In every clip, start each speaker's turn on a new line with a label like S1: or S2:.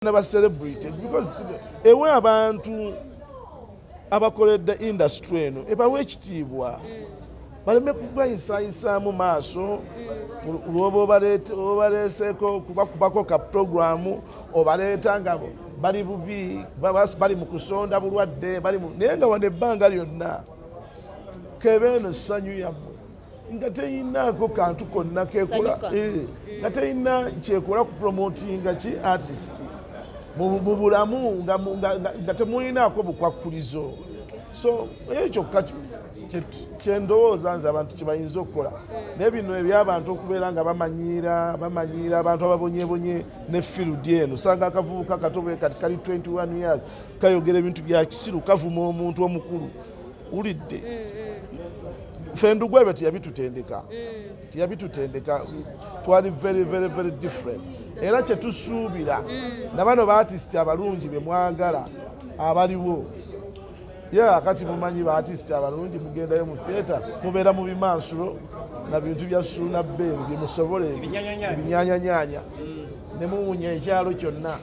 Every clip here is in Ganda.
S1: never celebrated because ewe abantu abakoledde industry eno ebawe ekitiibwa baleme kubayisayisa mu maaso lwoba obaleeseko kubako ka programu obaleeta nga bali bubi bali mu kusonda bulwadde naye nga wano ebbanga lyonna kebeeno ssanyu yammwe nga teyinaako kantu konna kekola nga teyina kyekola kupromotinga ki artist mu bulamu nga temulinaako bukwakulizo so ekyo kyendowooza nze abantu kyebayinza okukola naye bino ebyabantu okubeera nga bamanyiira abantu ababonyebonye ne field eno sanga akavubuka katobe kati kali 21 years kayogera ebintu bya kisiru kavuma omuntu omukulu ulidde fendugu ebyo tiyabitutendeka twali very very very different era kyetusuubira na bano baartist abalungi be mwagala abaliwo kati mumanyi baartist abalungi mugendayo mu theatre mubeera mu bimansulo na bintu bya suuna bbeeru byemusobola ebinyanyanyanya ne muwunya ekyalo kyonna.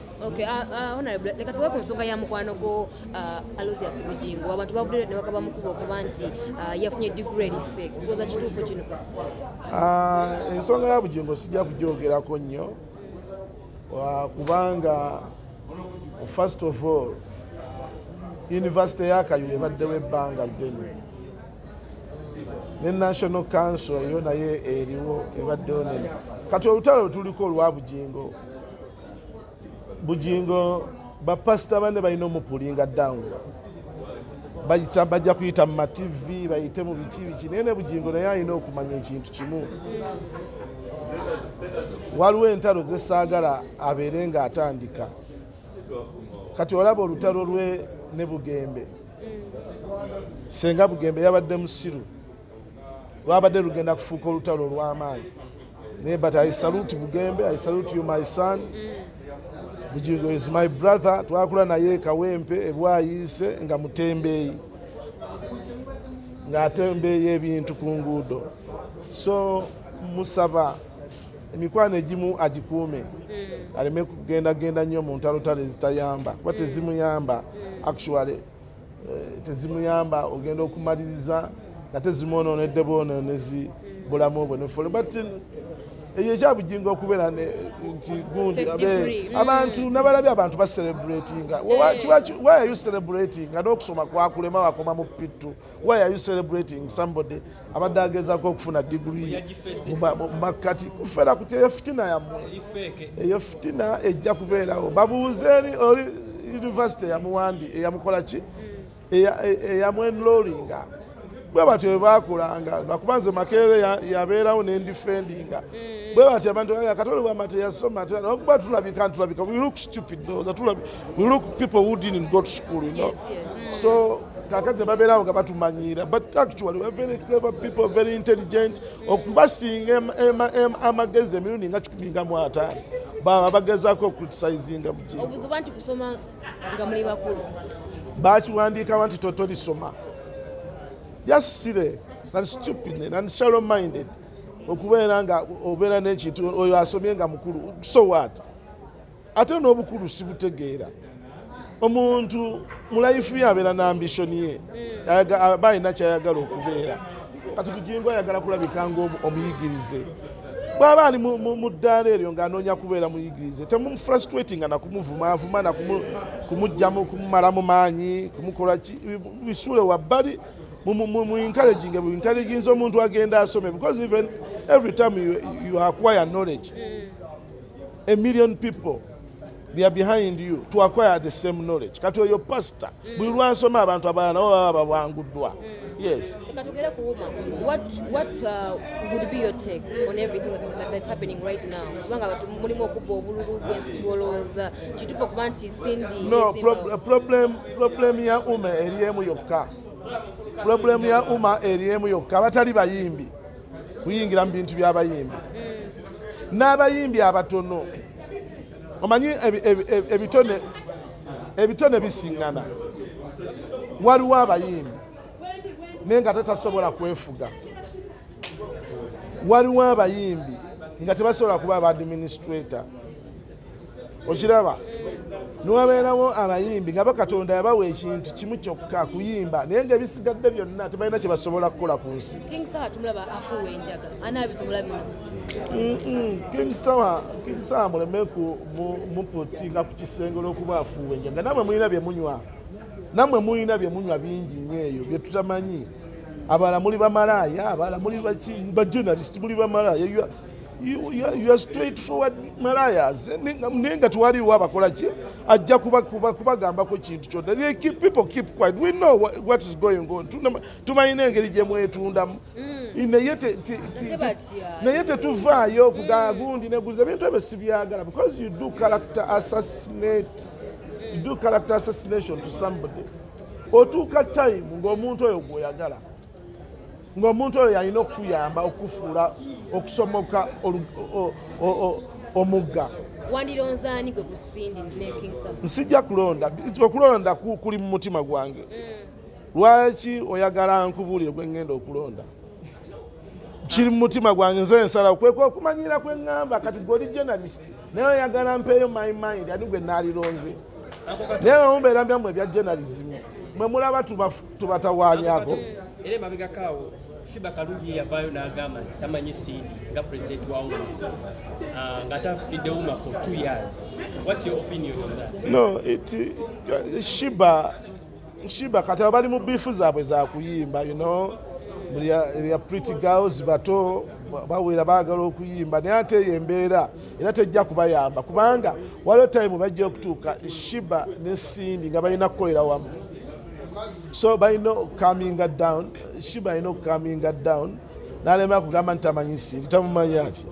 S2: Honorable, leka tuwe ku nsonga ya mukwano go Aloysius Bujjingo abantu babudde ne bakaba mukuba okuba nti yafunye degree fake kukoza kituufu kino.
S1: Ensonga ya Bujjingo sijja kugyogerako nnyo kubanga first of all University ya Kayo ebaddewo ebbanga ddene ne National Council eyo naye eriwo ebaddewo nene kati olutalo tuliko olwa Bujjingo bapasita bane balina omupulinga down bajja kuyita mu TV bayite mu biki naye ne Bujjingo naye alina okumanya ekintu kimu waliwo entalo zesaagala abeere nga atandika kati olaba olutalo lwe ne Bugembe senga Bugembe yabadde musiru lwabadde lugenda kufuuka olutalo olw'amaanyi naye but I salute Bugembe, I salute you my son. Bujjingo is my brother. Twakula naye Kawempe ebwayise nga mutembeeyi nga atembeeyi ebintu ku nguudo so musaba emikwano egimu agikuume aleme kugenda nnyo mu ntalotalo ezitayamba kuba tezimuyamba actually tezimuyamba ogenda okumaliriza nga tezimwonoonedde bwonoonezi bulamu bwe nefole but eyo ekya Bujjingo okubeera nti gundi abantu nabalabye abantu bacelebratinga why are you celebrating nga n'okusoma kwakulema wakoma mu pittu why are you celebrating somebody abadde agezaako okufuna degree mu makkati kufeera kuti eyo fitina yammwe eyo fitina ejja kubeerawo babuuze eri university eyamukola ki eyamwenrolinga bwe batyo bwe baakolanga lwakubanze Makerere yabeerawo n'endifendinga bwe batyo abantu Kato Lubwama teyasoma okuba tulabika we look stupid we look people who didn't go to school so kakati babeerawo nga batumanyiira but actually we're very clever people very intelligent okubasinga amagezi emirundi nga 15 baba bagezaako okriticizinga Bujjingo
S2: obuzibu nti kusoma nga muli bakulu
S1: bakiwandiika nti tolisoma just silly and stupid and shallow minded okubeera nga obeera n'ekintu oyo asomye nga mukulu so what ate n'obukulu sibutegeera omuntu mu life yabeera n'ambition ye aba alina kyayagala okubeera kati Bujjingo ayagala kulabika nga omuyigirize bw'aba ali mu ddaala eryo ng'anoonya kubeera muyigirize temumufrustrating na kumuvumaavuma na kumugjamu kumumalamu maanyi kumukola bisuule wabbali mu encouraging omuntu agenda asome because even every time you acquire knowledge a million people they are behind you to acquire the same knowledge kati oyo pastor buli lwansoma abantu abalala nabo baba babanguddwa yes
S2: katugere kuuma what would be your take on everything that's happening right now kubanga mulimu okubba obululu bw'ensigolooza kituufu okuba nti sindi
S1: no problem ya uma eriemu yokka problem ya uma eriemu yokka abatali bayimbi kuyingira mu bintu by'abayimbi n'abayimbi abatono omanyi ebitone bisiŋŋana waliwo abayimbi naye nga tetasobola kwefuga waliwo abayimbi nga tebasobola kuba aba administrator okiraba niwabeerawo abayimbi nga bakatonda yabawa ekintu kimu kyokka kuyimba naye ng'ebisigadde byonna tebalina kye basobola kukola ku nsi.
S2: King Sawa tumulaba afuuwa enjaga anaabisobola bino.
S1: King Sawa muleme muputinga ku kisenge olw'okuba afuuwa enjaga. Nammwe mulina bye munywa bingi nnyo eyo bye tutamanyi. Abalala muli bamalaaya, abalala muli bajournalist, muli bamalaaya. You are straightforward malayas. Naye nga tewaliwo abakola ki ajja kubagambako kintu kyonna. People keep quiet. We know what is going on. Tumanyi engeri gye mwetundamu. Naye tetuvaayo okugamba gundi neguza ebintu ebyo sibyagala because you do character assassination to somebody. Otuuka time ng'omuntu oyo gw'oyagala. Ng'omuntu oyo yalina okuyamba okufuula okusomoka omugga.
S2: Wandironzaani gwe kusindi ne King Sawa?
S1: Nsijja kulonda. Okulonda kuli mu mutima gwange. Lwaki oyagala nkubuulire gwe ngenda okulonda? Kiri mu mutima gwange nze nsalawo kweka okumanyira kwe ngamba kati gwe oli journalist naye oyagala mpeeyo my mind ani gwe naalironze. Naye mumbeera byammwe ebya journalism mwe mulaba tubatawaanyako.
S3: Era emabega kaawo Shiba Kalungi yavaayo n'agamba nti tamanyi Sindi nga president wa UMA nga tafukidde UMA for 2 years. What's your opinion on that?
S1: No, Shiba kati abali mu biifu zaabwe za kuyimba, you know, buli pretty girls bato bawera baagala okuyimba naye ate eyo embeera era tejja kubayamba kubanga waliwo time bajja okutuuka Shiba ne Sindi nga balina kukolera wamu. So balina calming down. Shiba alina calming down. N'alema kugamba nti tamanyi Sindi tamumanyi ati.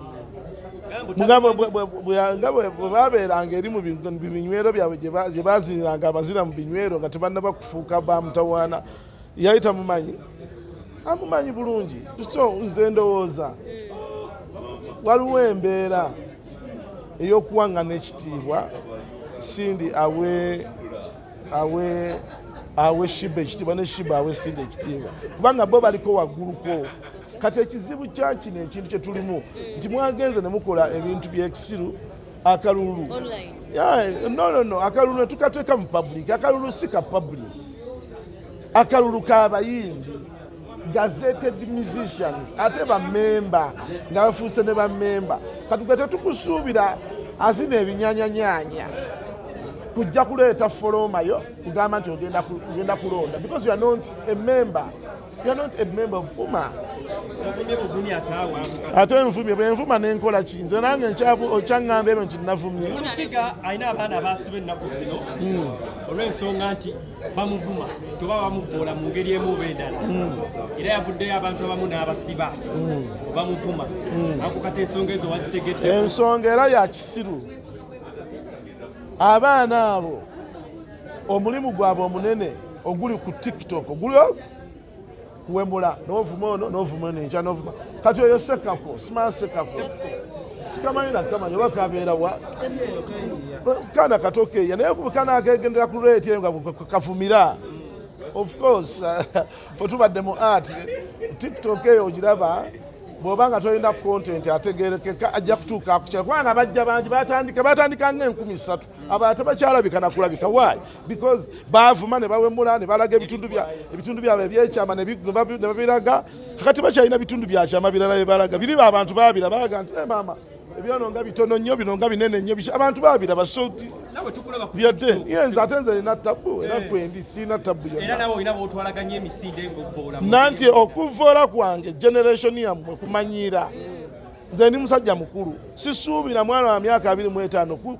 S1: Mugamba bwe babeeranga eri mu binywero byabwe gye baziniranga amazina mu binywero nga tebannaba kufuuka bamutawaana yali tamumanyi. Amumanyi bulungi. So nze ndowooza waliwo embeera ey'okuwangana ekitiibwa Sindi awe Shiba ekitiibwa ne Shiba awe Sindi ekitiibwa kubanga bo baliko wagguluko. Kati ekizibu kya kino ekintu kye tulimu nti mwagenze ne mukola ebintu by'ekisiru akalulu. No, akalulu ne tukateeka mu public. Akalulu si ka public. Akalulu k'abayimbi gazetted musicians ate bamemba nga bafuuse ne bamemba. Kati gwe tetukusuubira azina ebinyanyanyanya kujja kuleeta folomayo kugamba nti ogenda kulonda because you are not a member. You are not a member of UMA. Ate nfumye bwe nfuma n'enkola ki nze nange okyaŋŋamba ebyo nti navumye.
S3: Figa alina abaana baasiba ennaku zino olw'ensonga nti bamuvuma toba bamuvoola mu ngeri emu oba endala era yavuddeyo abantu abamu n'abasiba bamuvuma ako kati ensonga ezo wazitegedde.
S1: Ensonga era ya kisiru. Abaana abo omulimu gwabwe omunene oguli ku TikTok oguli kuwemula n'ovuma ono n'ovuma n'enkya n'ovuma kati oyo Sekako simala Sekako sikamanyira oba kabeera wa kaana katokeeya naye kaana akegendera ku reeti eyo nga kavumira. Of course fe tubadde mu art TikTok eyo ogiraba bw'oba nga tolina content ategerekeka ajja kutuuka akukyala kubanga bajja bangi batandika nga3,000 abalala tebakyalabika nakulabika. Why? Because baavuma ne bawemula ne balaga ebitundu byabwe ebyekyama ne babiraga kakati bakyalina bitundu byakyama birala bye balaga biri abantu baabira balaga nti maama ebyono nga bitono nnyo bino nga binene nnyo abantu baabiraba so yenze ate nze nina tabu era kwendi siina tabu yonna nanti okuvoola kwange generation yammwe kumanyira nze ndi musajja mukulu sisuubira mwana wa myaka 25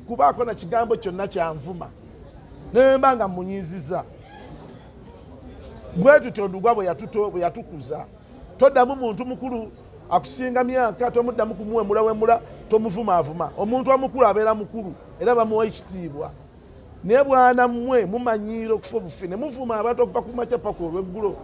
S1: kubaako na kigambo kyonna kyanvuma nemba nga munyiiziza bwe tutyo Ndugwa bwe yatukuza toddamu muntu mukulu akusinga myaka tomuddamu kumuwemula tomuvumaavuma. Omuntu omukulu abeera mukulu era bamuwa ekitiibwa naye bwana mmwe mumanyiira okufa obufi ne muvuma abantu okuva ku makya paka olw'eggulo.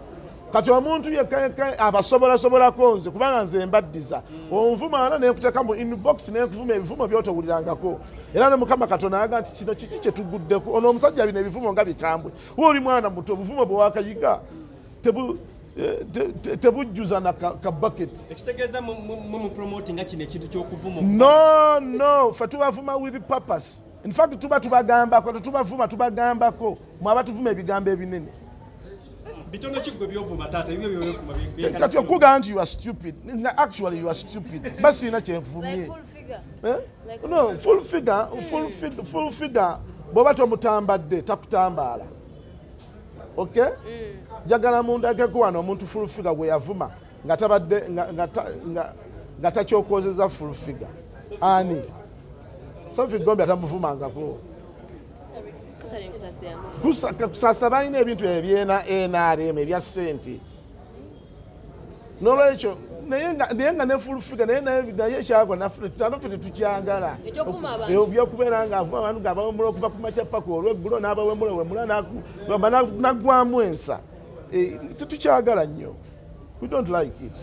S1: Kati omuntu yekka abasobolasobolako nze kubanga nze mbaddiza onvumaana nekuteeka mu inbox nekuvuma ebivumo byotowulirangako era ne Mukama Katonda aga nti kino kiki kye tuguddeko ono omusajja bino ebivumo nga bikambwe wooli mwana muto obuvumo bwe wakayiga tebujjuza na ka bucket.
S3: Ekitegeeza mu promoting nga kino ekintu ky'okuvuma.
S1: No, fe tubavuma with purpose. In fact tubagambako tubagambako mwaba tuvuma ebigambo ebinene.
S3: Bitono kigwe byovuma taata ebyo byovuma
S1: kati okuga nti you are stupid. Actually you are stupid. Basi ina kyenvumye.
S2: Like full figure.
S1: No, full figure. Bw'oba tomutambadde takutambaala. Okay? Jagala mundageko wano omuntu full figure gwe yavuma nga tabadde nga takyokozeza full figure. Ani? Sophie Gombe atamuvumangako. Kusasa balina ebintu ebyena NRM ebya ssente. N'olwekyo naye nga ne full figure naye ekyako naffe tetukyagala. Ebyokubeera nga avuma abantu ng'abawemula okuva ku makya paka olweggulo n'abawemula naggwamu ensa. Tetukyagala nnyo. We don't like it.